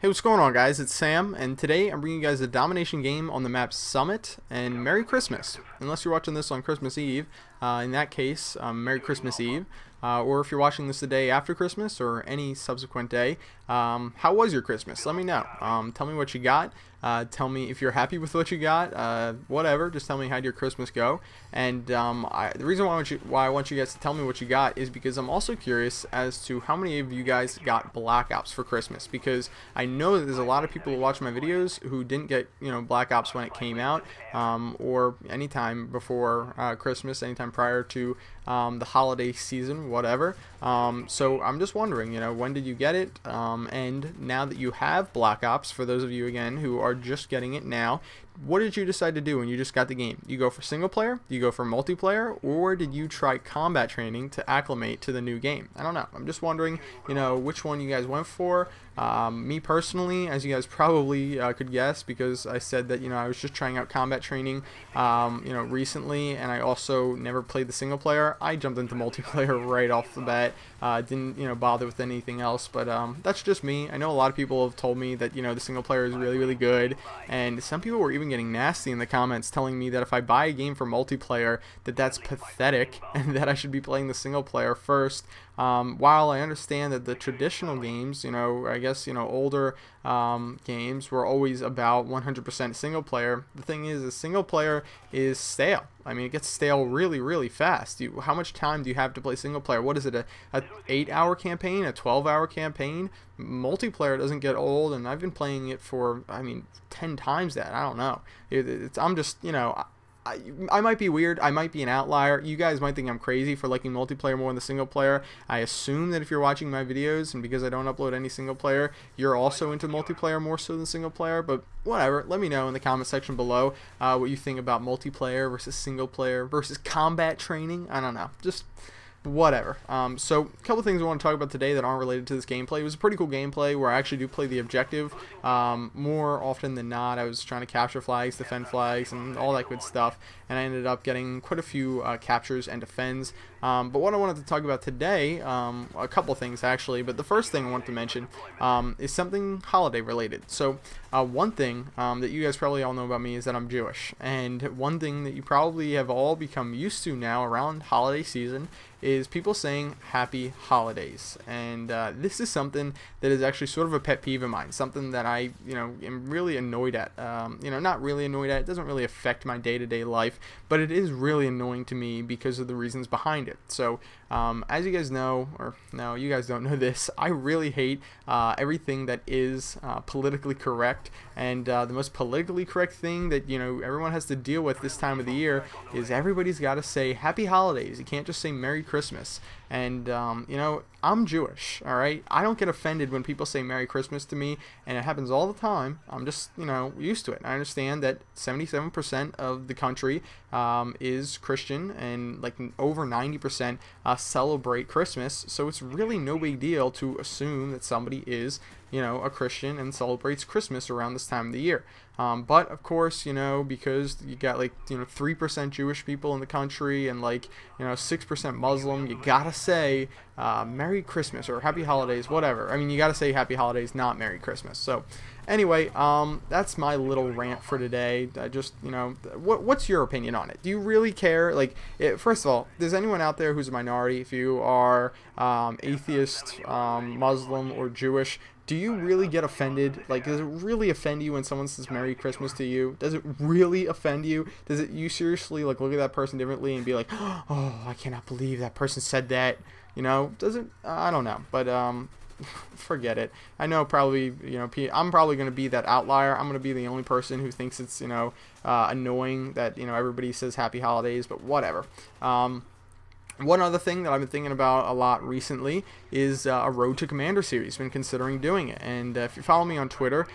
Hey, what's going on, guys? It's Sam, and today I'm bringing you guys a Domination game on the map Summit, and Merry Christmas. Unless you're watching this on Christmas Eve, in that case, Merry Christmas Eve. Or if you're watching this the day after Christmas or any subsequent day, how was your Christmas? Let me know. Tell me what you got. Tell me if you're happy with what you got. Whatever. Just tell me how did your Christmas go. And the reason why I want you guys to tell me what you got is because I'm also curious as to how many of you guys got Black Ops for Christmas. Because I know that there's a lot of people who watch my videos who didn't get Black Ops when it came out, or anytime before Christmas, anytime prior to the holiday season, whatever. So I'm just wondering, when did you get it? And now that you have Black Ops, for those of you again who are just getting it now, what did you decide to do when you just got the game? You go for single player, you go for multiplayer, or did you try combat training to acclimate to the new game? I don't know. I'm just wondering, which one you guys went for. Me personally, as you guys probably could guess, because I said that I was just trying out combat training recently, and I also never played the single player. I jumped into multiplayer right off the bat. Didn't bother with anything else, but that's just me. I know a lot of people have told me that the single player is really good, and some people were even getting nasty in the comments telling me that if I buy a game for multiplayer, that's pathetic and that I should be playing the single player first. While I understand that the traditional games, I guess, older games were always about 100% single player, the thing is, a single player is stale. I mean, it gets stale really fast. How much time do you have to play single player? What is it, a 8-hour campaign, a 12-hour campaign? Multiplayer doesn't get old, and I've been playing it for, 10 times that. I don't know. I'm just, I might be weird. I might be an outlier. You guys might think I'm crazy for liking multiplayer more than the single player. I assume that if you're watching my videos, and because I don't upload any single player, you're also into multiplayer more so than single player. But whatever. Let me know in the comment section below what you think about multiplayer versus single player versus combat training. I don't know. Just whatever. So a couple things I want to talk about today that aren't related to this gameplay. It was a pretty cool gameplay where I actually do play the objective more often than not. I was trying to capture flags, defend flags, and all that good stuff, and I ended up getting quite a few captures and defends. But what I wanted to talk about today, a couple things actually, but the first thing I want to mention is something holiday related. So one thing that you guys probably all know about me is that I'm Jewish, and one thing that you probably have all become used to now around holiday season is people saying happy holidays. And this is something that is actually sort of a pet peeve of mine, something that I am really annoyed at. Not really annoyed at, it doesn't really affect my day-to-day life, but it is really annoying to me because of the reasons behind it. So as you guys know, or no, you guys don't know this, I really hate everything that is politically correct. And the most politically correct thing that everyone has to deal with this time of the year is everybody's got to say happy holidays. You can't just say Merry Christmas. And I'm Jewish, all right? I don't get offended when people say Merry Christmas to me, and it happens all the time. I'm just used to it. I understand that 77% of the country is Christian, and like over 90% celebrate Christmas, so it's really no big deal to assume that somebody is a Christian and celebrates Christmas around this time of the year. But of course, because you got 3% Jewish people in the country and 6% Muslim, you gotta say Merry Christmas or Happy Holidays, whatever. I mean, you gotta say Happy Holidays, not Merry Christmas. So anyway, that's my little rant for today. What's your opinion on it? Do you really care? First of all, does anyone out there who's a minority, if you are atheist, Muslim, or Jewish, do you really get offended? Does it really offend you when someone says Merry Christmas to you? Does it really offend you? Does it, you seriously look at that person differently and be like, oh, I cannot believe that person said that? Does it? I don't know, but forget it. I know probably, I'm probably going to be that outlier. I'm going to be the only person who thinks it's, annoying that, everybody says happy holidays, but whatever. One other thing that I've been thinking about a lot recently is a Road to Commander series. Been considering doing it, and if you follow me on Twitter,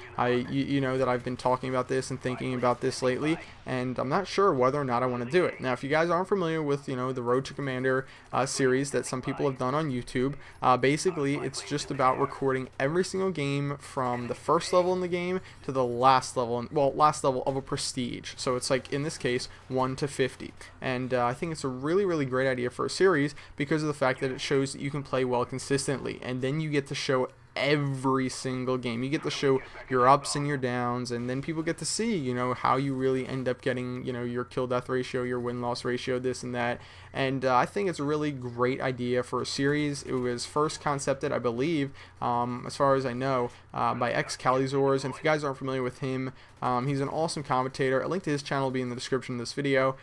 you know that I've been talking about this and thinking about this lately, and I'm not sure whether or not I want to do it. Now, if you guys aren't familiar with the Road to Commander series that some people have done on YouTube, basically it's just about recording every single game from the first level in the game to the last level, last level of a prestige. So it's in this case 1 to 50, and I think it's a really great idea for a series because of the fact that it shows that you can play well consistently, and then you get to show every single game. You get to show your ups and your downs, and then people get to see, you know, how you really end up getting, you know, your kill death ratio, your win loss ratio, this and that. And I think it's a really great idea for a series. It was first concepted, I believe, as far as I know, by Xcalizorz. And if you guys aren't familiar with him, he's an awesome commentator. A link to his channel will be in the description of this video.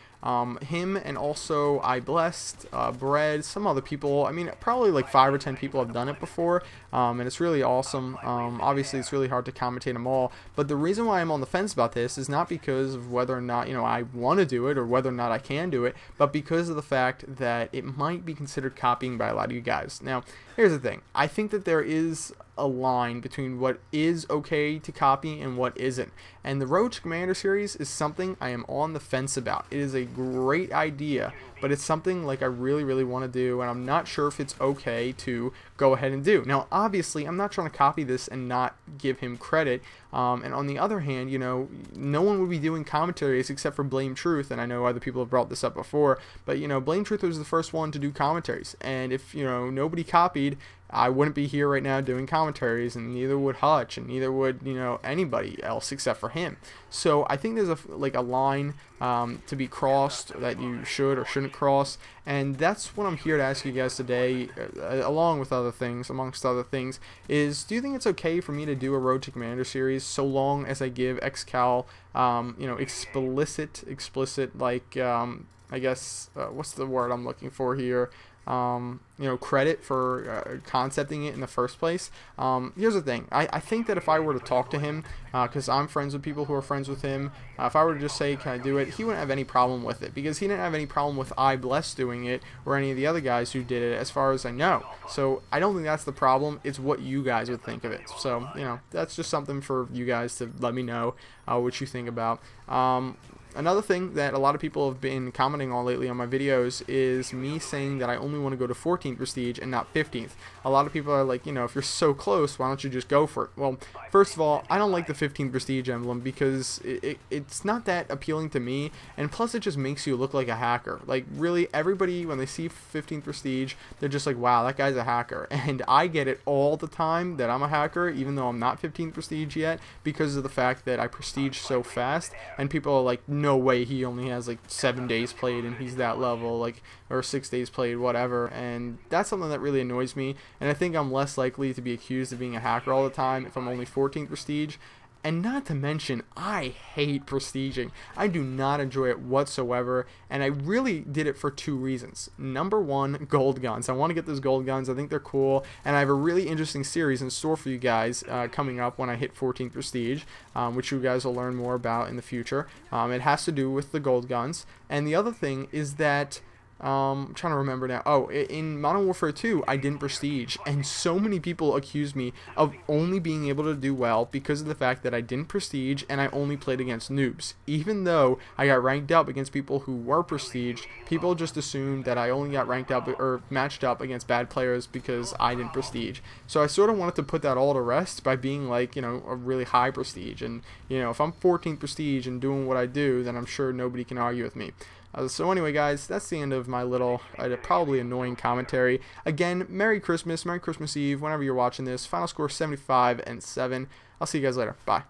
Him and also I Blessed, Bread, some other people. I mean, probably like 5 or 10 people have done it before, and it's really awesome. Obviously, it's really hard to commentate them all, but the reason why I'm on the fence about this is not because of whether or not, you know, I want to do it or whether or not I can do it, but because of the fact that it might be considered copying by a lot of you guys. Now, here's the thing. I think that there is a line between what is okay to copy and what isn't. And the Road to Commander series is something I am on the fence about. It is a great idea, but it's something like I really, really want to do, and I'm not sure if it's okay to go ahead and do. Now, obviously, I'm not trying to copy this and not give him credit. And on the other hand, you know, no one would be doing commentaries except for Blame Truth, and I know other people have brought this up before, but, you know, Blame Truth was the first one to do commentaries, and if, you know, nobody copied, I wouldn't be here right now doing commentaries, and neither would Hutch, and neither would, you know, anybody else except for him. So I think there's a line to be crossed that you should or shouldn't cross, and that's what I'm here to ask you guys today, along with other things, amongst other things, is do you think it's okay for me to do a Road to Commander series so long as I give Xcal, you know, explicit, like, I guess, what's the word I'm looking for here? You know, credit for concepting it in the first place. Here's the thing. I think that if I were to talk to him, because I'm friends with people who are friends with him, if I were to just say, can I do it, he wouldn't have any problem with it, because he didn't have any problem with I Bless doing it or any of the other guys who did it, as far as I know. So I don't think that's the problem. It's what you guys would think of it. So, you know, that's just something for you guys to let me know what you think about. Another thing that a lot of people have been commenting on lately on my videos is me saying that I only want to go to 14th Prestige and not 15th. A lot of people are like, you know, if you're so close, why don't you just go for it? Well, first of all, I don't like the 15th Prestige emblem because it's not that appealing to me, and plus it just makes you look like a hacker. Like, really, everybody, when they see 15th Prestige, they're just like, wow, that guy's a hacker. And I get it all the time that I'm a hacker, even though I'm not 15th Prestige yet, because of the fact that I prestige so fast, and people are like, no way, he only has like 7 days played and he's that level, like, or 6 days played, whatever. And that's something that really annoys me, and I think I'm less likely to be accused of being a hacker all the time if I'm only 14th Prestige. And not to mention, I hate prestiging. I do not enjoy it whatsoever, and I really did it for 2 reasons. Number one, gold guns. I want to get those gold guns. I think they're cool, and I have a really interesting series in store for you guys coming up when I hit 14th Prestige, which you guys will learn more about in the future. It has to do with the gold guns, and the other thing is that I'm trying to remember now. Oh, in Modern Warfare 2, I didn't prestige, and so many people accused me of only being able to do well because of the fact that I didn't prestige and I only played against noobs. Even though I got ranked up against people who were prestiged, people just assumed that I only got ranked up or matched up against bad players because I didn't prestige. So I sort of wanted to put that all to rest by being like, you know, a really high prestige. And, you know, if I'm 14th prestige and doing what I do, then I'm sure nobody can argue with me. So anyway, guys, that's the end of my little, probably annoying commentary. Again, Merry Christmas Eve, whenever you're watching this. Final score 75-7. I'll see you guys later. Bye.